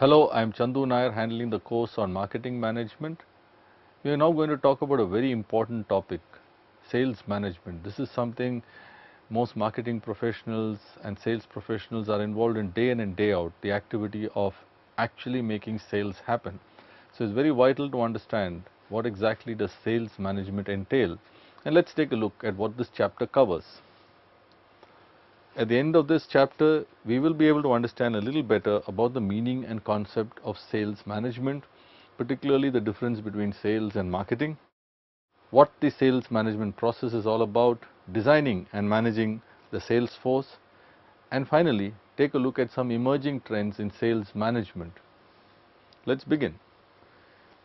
Hello, I am Chandu Nair handling the course on marketing management. We are now going to talk about a very important topic, sales management. This is something most marketing professionals and sales professionals are involved in day in and day out, the activity of actually making sales happen. So it's very vital to understand what exactly does sales management entail. And let's take a look at what this chapter covers. At the end of this chapter, we will be able to understand a little better about the meaning and concept of sales management, particularly the difference between sales and marketing, what the sales management process is all about, designing and managing the sales force, and finally, take a look at some emerging trends in sales management. Let's begin.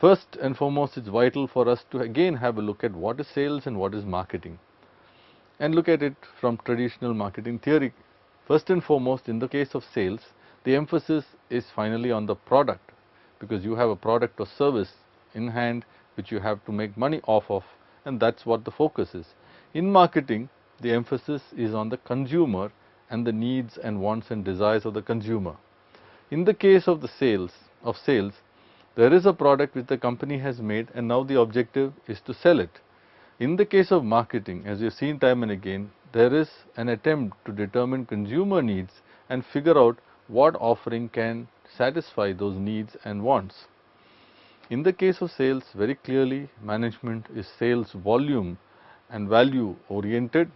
First and foremost, it's vital for us to again have a look at what is sales and what is marketing, and look at it from traditional marketing theory. First and foremost, in the case of sales, the emphasis is finally on the product, because you have a product or service in hand which you have to make money off of, and that's what the focus is. In marketing, the emphasis is on the consumer and the needs and wants and desires of the consumer. In the case of the sales, there is a product which the company has made, and now the objective is to sell it. In the case of marketing, as you've seen time and again, there is an attempt to determine consumer needs and figure out what offering can satisfy those needs and wants. In the case of sales, very clearly management is sales volume and value oriented.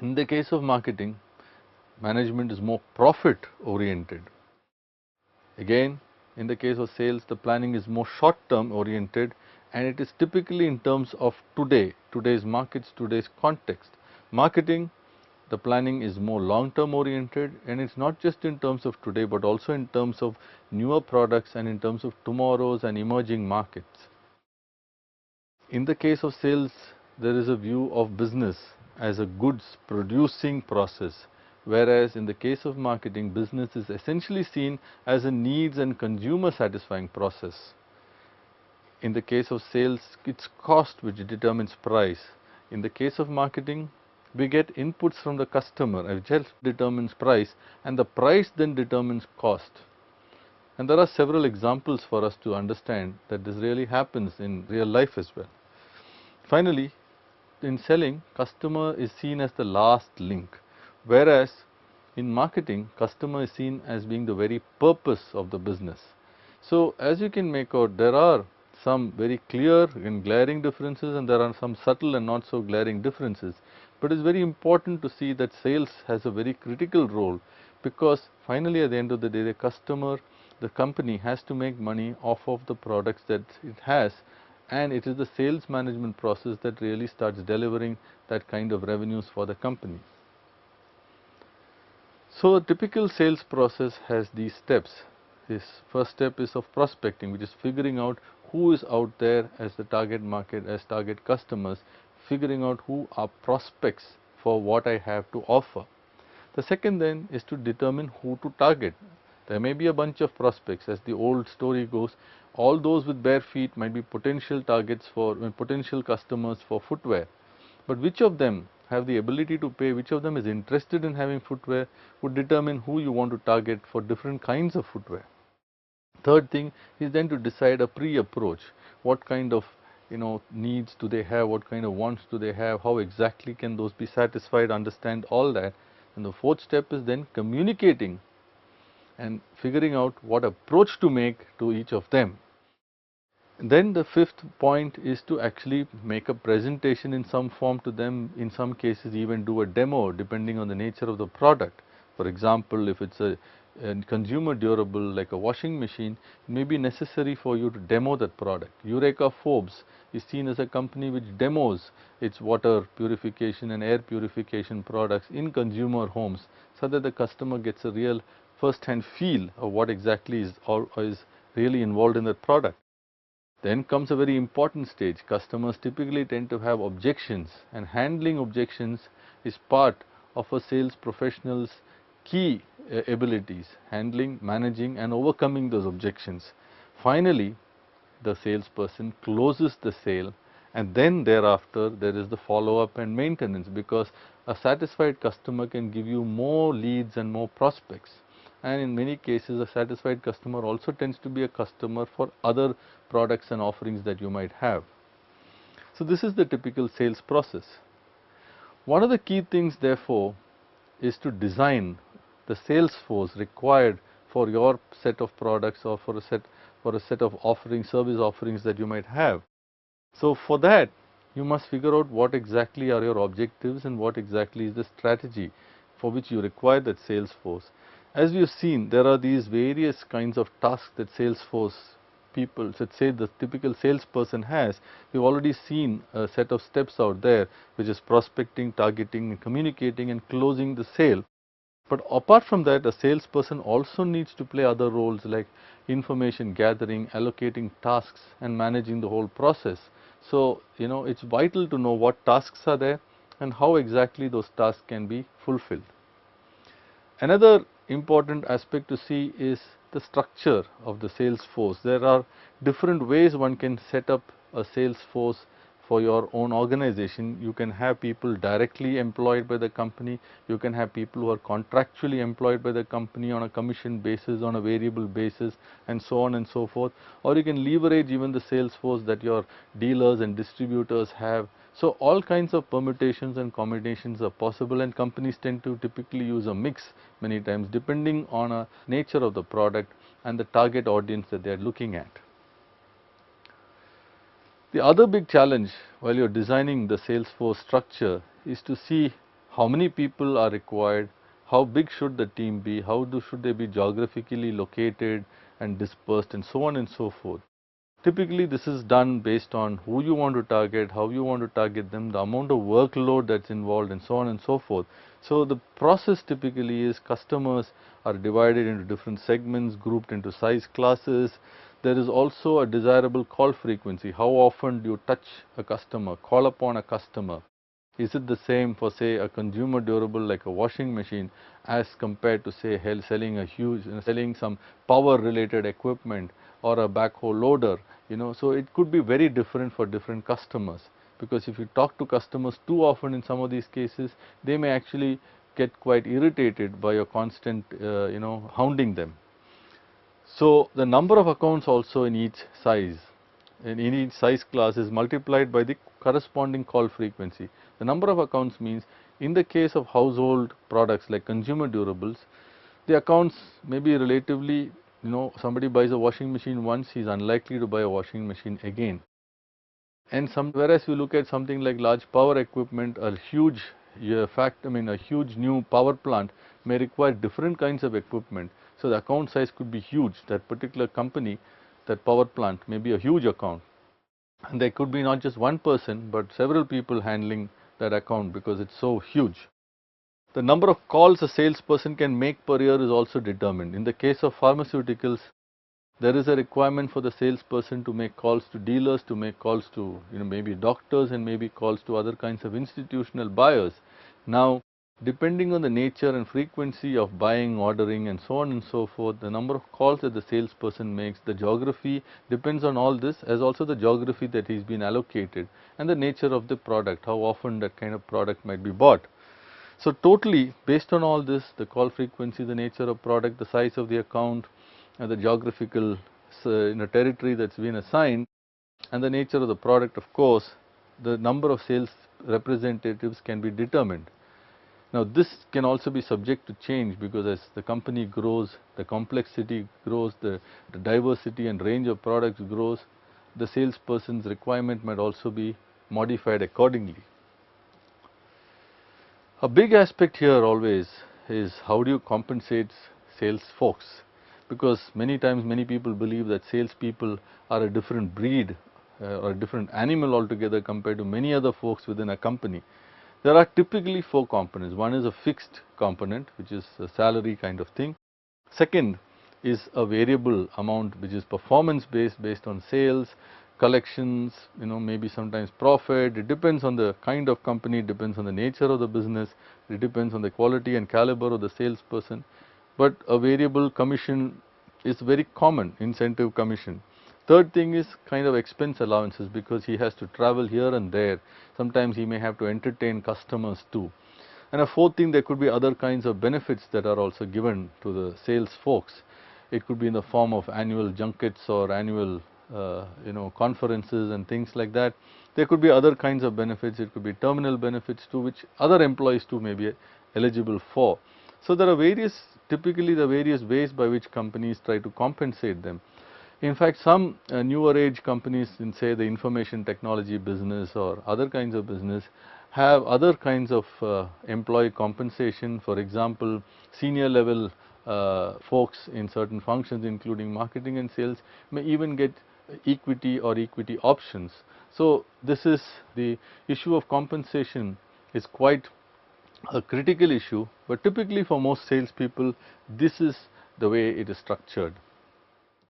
In the case of marketing, management is more profit oriented. Again, in the case of sales, the planning is more short term oriented, and it is typically in terms of today's markets, today's context. Marketing, the planning is more long term oriented, and it's not just in terms of today but also in terms of newer products and in terms of tomorrow's and emerging markets. In the case of sales, there is a view of business as a goods producing process, whereas in the case of marketing, business is essentially seen as a needs and consumer satisfying process. In the case of sales, it's cost which determines price. In the case of marketing, we get inputs from the customer which determines price, and the price then determines cost. And there are several examples for us to understand that this really happens in real life as well. Finally, in selling, customer is seen as the last link, whereas in marketing, customer is seen as being the very purpose of the business. So as you can make out, there are some very clear and glaring differences, and there are some subtle and not so glaring differences. But it's very important to see that sales has a very critical role, because finally at the end of the day, the customer, the company has to make money off of the products that it has, and it is the sales management process that really starts delivering that kind of revenues for the company. So a typical sales process has these steps. This first step is of prospecting, which is figuring out who is out there as the target market, as target customers, figuring out who are prospects for what I have to offer. The second then is to determine who to target. There may be a bunch of prospects, as the old story goes. All those with bare feet might be potential targets for potential customers for footwear. But which of them have the ability to pay, which of them is interested in having footwear, would determine who you want to target for different kinds of footwear. Third thing is then to decide a pre-approach. What kind of needs do they have, what kind of wants do they have, how exactly can those be satisfied, understand all that. And the fourth step is then communicating and figuring out what approach to make to each of them. And then the fifth point is to actually make a presentation in some form to them, in some cases even do a demo depending on the nature of the product. For example, if it's a consumer durable like a washing machine, it may be necessary for you to demo that product. Eureka Forbes is seen as a company which demos its water purification and air purification products in consumer homes, so that the customer gets a real first-hand feel of what exactly is really involved in that product. Then comes a very important stage. Customers typically tend to have objections, and handling objections is part of a sales professional's key abilities, handling, managing and overcoming those objections. Finally, the salesperson closes the sale, and then thereafter there is the follow-up and maintenance, because a satisfied customer can give you more leads and more prospects. and in many cases a satisfied customer also tends to be a customer for other products and offerings that you might have. So this is the typical sales process. One of the key things therefore is to design the sales force required for your set of products or for a set of offerings, service offerings that you might have. So for that you must figure out what exactly are your objectives and what exactly is the strategy for which you require that sales force. As we have seen, there are these various kinds of tasks that Salesforce people, let's say the typical salesperson has. We've already seen a set of steps out there, which is prospecting, targeting, and communicating and closing the sale. But apart from that, a salesperson also needs to play other roles like information gathering, allocating tasks, and managing the whole process. So, it's vital to know what tasks are there and how exactly those tasks can be fulfilled. Another important aspect to see is the structure of the sales force. There are different ways one can set up a sales force for your own organization. You can have people directly employed by the company, you can have people who are contractually employed by the company on a commission basis, on a variable basis, and so on and so forth, or you can leverage even the sales force that your dealers and distributors have. So all kinds of permutations and combinations are possible, and companies tend to typically use a mix many times depending on a nature of the product and the target audience that they are looking at. The other big challenge while you are designing the sales force structure is to see how many people are required, how big should the team be, should they be geographically located and dispersed, and so on and so forth. Typically this is done based on who you want to target, how you want to target them, the amount of workload that's involved, and so on and so forth. So the process typically is customers are divided into different segments, grouped into size classes. There is also a desirable call frequency. How often do you touch a customer, call upon a customer? Is it the same for, say, a consumer durable like a washing machine as compared to, say, selling some power related equipment or a backhoe loader? So it could be very different for different customers, because if you talk to customers too often in some of these cases, they may actually get quite irritated by your constant, hounding them. So the number of accounts also in each size class is multiplied by the corresponding call frequency. The number of accounts means in the case of household products like consumer durables, the accounts may be relatively, somebody buys a washing machine once, he is unlikely to buy a washing machine again. And whereas you look at something like large power equipment, a huge new power plant may require different kinds of equipment. So the account size could be huge. That particular company, that power plant may be a huge account. And there could be not just one person, but several people handling that account because it's so huge. The number of calls a salesperson can make per year is also determined. In the case of pharmaceuticals, there is a requirement for the salesperson to make calls to dealers, to make calls to maybe doctors, and maybe calls to other kinds of institutional buyers. Now, depending on the nature and frequency of buying, ordering, and so on and so forth, the number of calls that the salesperson makes, the geography depends on all this, as also the geography that he's been allocated and the nature of the product, how often that kind of product might be bought. So totally based on all this, the call frequency, the nature of product, the size of the account, and the geographical territory that's been assigned, and the nature of the product, of course, the number of sales representatives can be determined. Now this can also be subject to change, because as the company grows, the complexity grows, the diversity and range of products grows, the salesperson's requirement might also be modified accordingly. A big aspect here always is how do you compensate sales folks, because many times many people believe that salespeople are a different breed or a different animal altogether compared to many other folks within a company. There are typically four components. One is a fixed component, which is a salary kind of thing. Second is a variable amount, which is performance based on sales, collections, maybe sometimes profit. It depends on the kind of company, it depends on the nature of the business, it depends on the quality and caliber of the salesperson. But a variable commission is very common, incentive commission. Third thing is kind of expense allowances, because he has to travel here and there. Sometimes he may have to entertain customers too. And a fourth thing, there could be other kinds of benefits that are also given to the sales folks. It could be in the form of annual junkets or annual conferences and things like that. There could be other kinds of benefits. It could be terminal benefits too, which other employees too may be eligible for. So there are typically the various ways by which companies try to compensate them. In fact, some newer age companies in, say, the information technology business or other kinds of business have other kinds of employee compensation. For example, senior level folks in certain functions including marketing and sales may even get equity or equity options. So this is the issue of compensation is quite a critical issue, but typically for most salespeople this is the way it is structured.